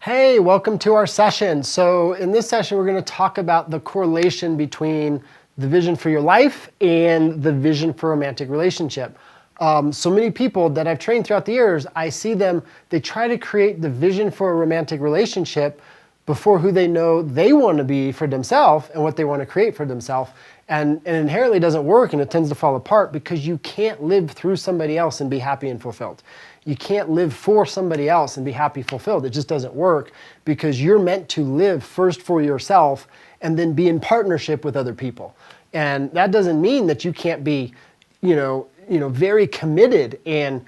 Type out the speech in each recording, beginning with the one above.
Hey, welcome to our session. So in this session, we're going to talk about the correlation between the vision for your life and the vision for a romantic relationship. So many people that I've trained throughout the years, I see them, they try to create the vision for a romantic relationship before who they know they want to be for themselves and what they want to create for themselves. And inherently doesn't work, and it tends to fall apart because you can't live through somebody else and be happy and fulfilled. You can't live for somebody else and be happy, fulfilled. It just doesn't work because you're meant to live first for yourself and then be in partnership with other people. And that doesn't mean that you can't be, very committed and,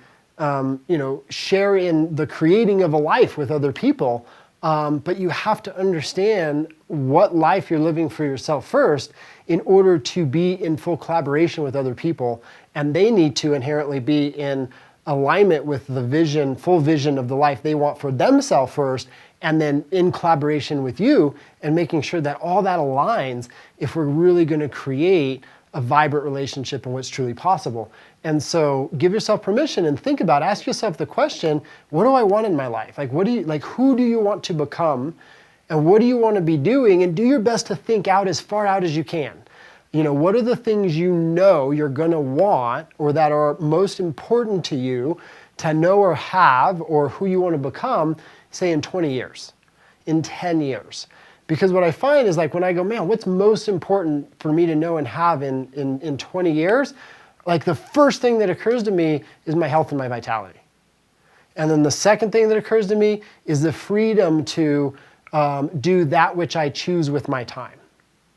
share in the creating of a life with other people. But you have to understand what life you're living for yourself first in order to be in full collaboration with other people. And they need to inherently be in alignment with the vision, full vision of the life they want for themselves first, and then in collaboration with you and making sure that all that aligns if we're really going to create a vibrant relationship and what's truly possible. And so give yourself permission and think about, ask yourself the question, what do I want in my life? Who do you want to become? And what do you want to be doing? And do your best to think out as far out as you can. What are the things you know you're going to want or that are most important to you to know or have, or who you want to become, say in 20 years, in 10 years? Because what I find is when I go, man, what's most important for me to know and have in 20 years? The first thing that occurs to me is my health and my vitality. And then the second thing that occurs to me is the freedom to do that which I choose with my time,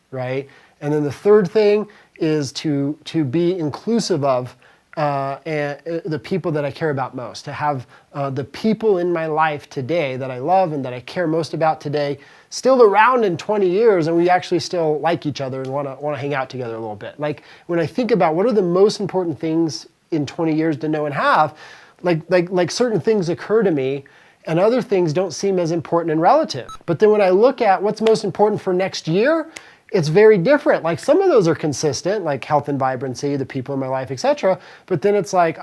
right? And then the third thing is to be inclusive of the people that I care about most, to have the people in my life today that I love and that I care most about today still around in 20 years, and we actually still like each other and want to hang out together a little bit. When I think about what are the most important things in 20 years to know and have, certain things occur to me and other things don't seem as important and relative. But then when I look at what's most important for next year, it's very different. Some of those are consistent, like health and vibrancy, the people in my life, etc. But then it's I'd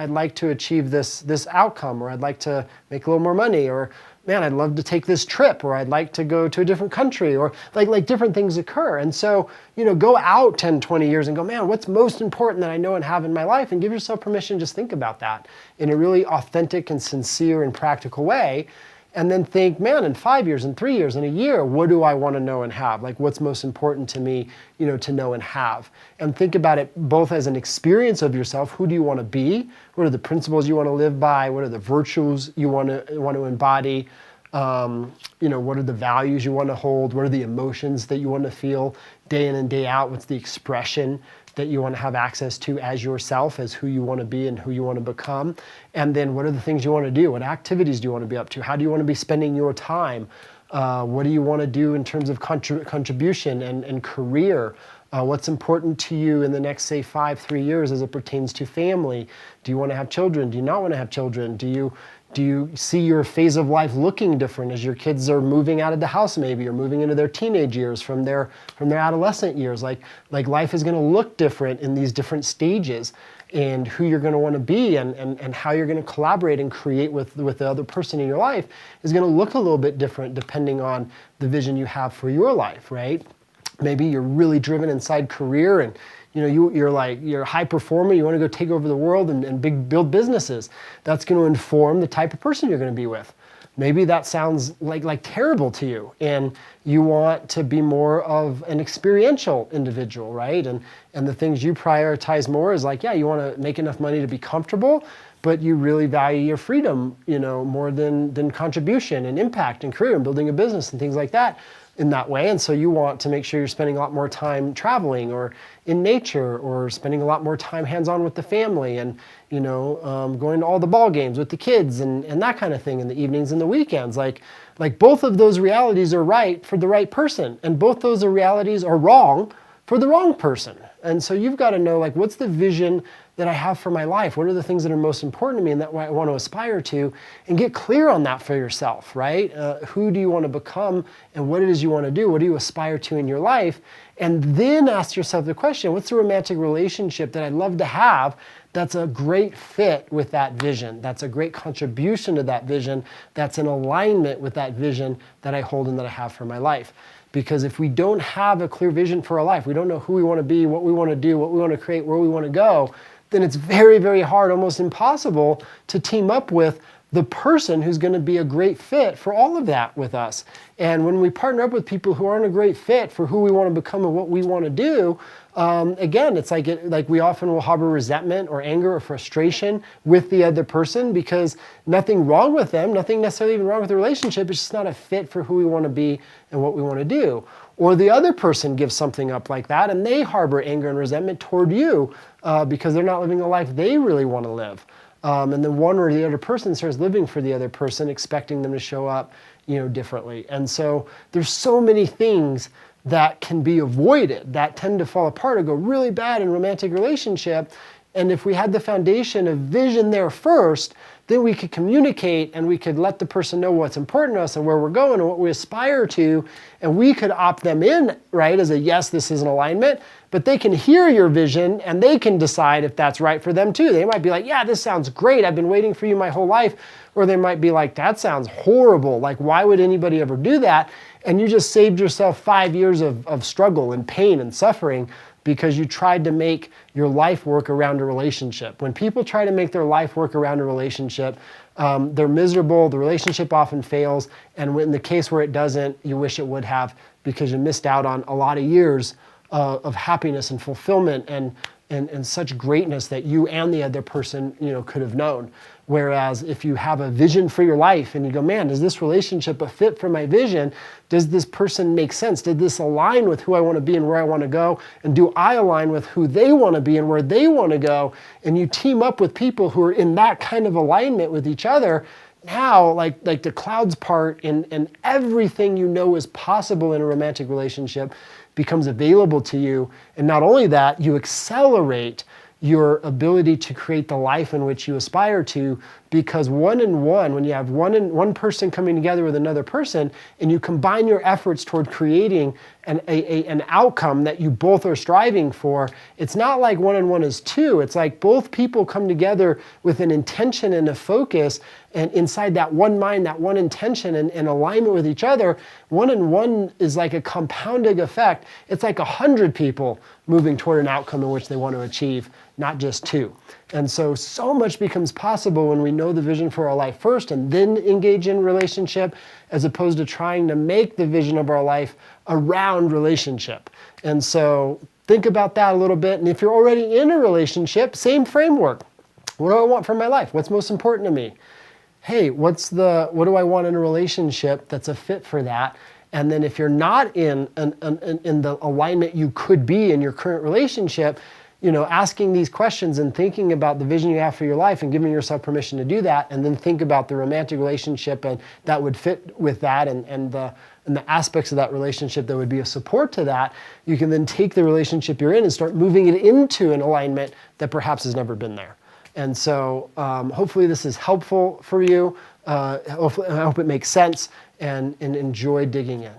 like to achieve this outcome, or I'd like to make a little more money, or man, I'd love to take this trip, or I'd like to go to a different country, or different things occur. And so, go out 10, 20 years and go, man, what's most important that I know and have in my life? And give yourself permission to just think about that in a really authentic and sincere and practical way. And then think, man, in 5 years, in 3 years, in a year, what do I want to know and have? What's most important to me, to know and have? And think about it both as an experience of yourself. Who do you want to be? What are the principles you want to live by? What are the virtues you want to embody? What are the values you want to hold? What are the emotions that you want to feel day in and day out? What's the expression that you want to have access to as yourself, as who you want to be and who you want to become? And then what are the things you want to do? What activities do you want to be up to? How do you want to be spending your time? What do you want to do in terms of contribution and career? What's important to you in the next, say, 3 years as it pertains to family? Do you want to have children? Do you not want to have children? Do you see your phase of life looking different as your kids are moving out of the house maybe, or moving into their teenage years from their adolescent years? Life is going to look different in these different stages, and who you're going to want to be and how you're going to collaborate and create with the other person in your life is going to look a little bit different depending on the vision you have for your life, right? Maybe you're really driven inside career and you're a high performer, you want to go take over the world and build businesses. That's going to inform the type of person you're going to be with. Maybe that sounds like terrible to you, and you want to be more of an experiential individual, right? And the things you prioritize more is you want to make enough money to be comfortable, but you really value your freedom, more than contribution and impact and career and building a business and things like that in that way. And so you want to make sure you're spending a lot more time traveling or in nature, or spending a lot more time hands-on with the family and, going to all the ball games with the kids and that kind of thing in the evenings and the weekends. Both of those realities are right for the right person, and both those realities are wrong for the wrong person. And so you've got to know, what's the vision that I have for my life? What are the things that are most important to me and that I want to aspire to? And get clear on that for yourself, right? Who do you want to become, and what it is you want to do? What do you aspire to in your life? And then ask yourself the question, what's the romantic relationship that I'd love to have that's a great fit with that vision. That's a great contribution to that vision. That's in alignment with that vision that I hold and that I have for my life. Because if we don't have a clear vision for our life, we don't know who we want to be, what we want to do, what we want to create, where we want to go, then it's very, very hard, almost impossible to team up with the person who's going to be a great fit for all of that with us. And when we partner up with people who aren't a great fit for who we want to become and what we want to do, again, it's like we often will harbor resentment or anger or frustration with the other person because nothing wrong with them, nothing necessarily even wrong with the relationship, it's just not a fit for who we want to be and what we want to do. Or the other person gives something up like that and they harbor anger and resentment toward you because they're not living the life they really want to live. And then one or the other person starts living for the other person, expecting them to show up, differently. And so there's so many things that can be avoided that tend to fall apart or go really bad in a romantic relationship. And if we had the foundation of vision there first, then we could communicate and we could let the person know what's important to us and where we're going and what we aspire to. And we could opt them in, right, as a yes, this is an alignment. But they can hear your vision and they can decide if that's right for them too. They might be like, yeah, this sounds great. I've been waiting for you my whole life. Or they might be like, that sounds horrible. Like, why would anybody ever do that? And you just saved yourself 5 years of struggle and pain and suffering because you tried to make your life work around a relationship. When people try to make their life work around a relationship, they're miserable, the relationship often fails, and in the case where it doesn't, you wish it would have because you missed out on a lot of years of happiness and fulfillment and such greatness that you and the other person, could have known. Whereas if you have a vision for your life and you go, man, is this relationship a fit for my vision? Does this person make sense? Did this align with who I want to be and where I want to go? And do I align with who they want to be and where they want to go? And you team up with people who are in that kind of alignment with each other. Now, like the clouds part and everything is possible in a romantic relationship becomes available to you. And not only that, you accelerate your ability to create the life in which you aspire to, because when you have one person coming together with another person and you combine your efforts toward creating an outcome that you both are striving for, it's not like 1 and 1 is 2. It's like both people come together with an intention and a focus, and inside that one mind, that one intention and alignment with each other, 1 and 1 is like a compounding effect. It's like 100 people moving toward an outcome in which they want to achieve, not just 2. And so much becomes possible when we know the vision for our life first and then engage in relationship, as opposed to trying to make the vision of our life around relationship. And so think about that a little bit. And if you're already in a relationship, same framework. What do I want from my life? What's most important to me? Hey, what do I want in a relationship that's a fit for that? And then if you're not in the alignment you could be in your current relationship, asking these questions and thinking about the vision you have for your life and giving yourself permission to do that, and then think about the romantic relationship and that would fit with that and the aspects of that relationship that would be a support to that, you can then take the relationship you're in and start moving it into an alignment that perhaps has never been there. And so hopefully this is helpful for you. I hope it makes sense and enjoy digging in.